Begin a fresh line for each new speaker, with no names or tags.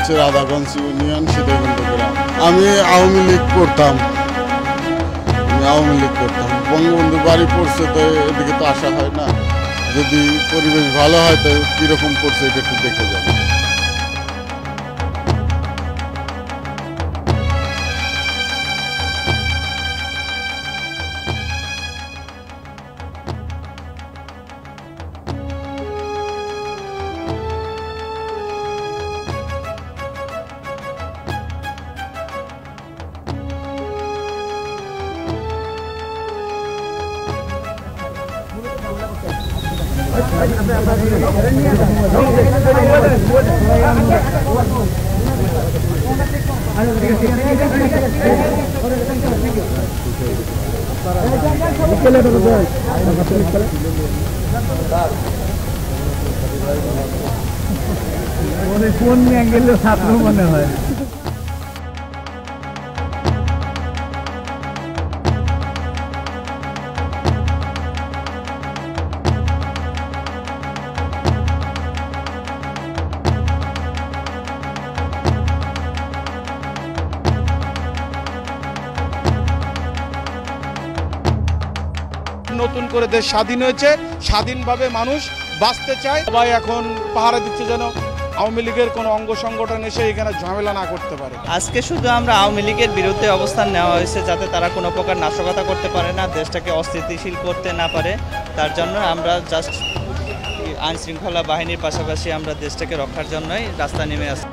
হচ্ছে রাধাগঞ্জ ইউনিয়ন সীতাকুণ্ড গ্রাম। আমি আওয়ামী লীগ করতাম, বঙ্গবন্ধু বাড়ি পড়ছে তো এদিকে তো আসা হয় না। যদি পরিবেশ ভালো হয় তো কীরকম পড়ছে এটা একটু দেখে যাবে।
কোন অ্যাঙ্গেলে ছাত্র মনে হয়।
নতুন করে দেশ স্বাধীন হয়েছে, স্বাধীনভাবে মানুষ বাঁচতে চায়। সবাই এখন পাহারা দিচ্ছে যেন আওয়ামী লীগের কোনো অঙ্গ সংগঠন এসে এখানে ঝামেলা না করতে পারে।
আজকে শুধু আমরা আওয়ামী লীগের বিরুদ্ধে অবস্থান নেওয়া হয়েছে যাতে তারা কোনো প্রকার নাশকতা করতে পারে না, দেশটাকে অস্থিতিশীল করতে না পারে। তার জন্য আমরা জাস্ট আইন শৃঙ্খলা বাহিনীর পাশাপাশি আমরা দেশটাকে রক্ষার জন্যই রাস্তা নেমে আসি।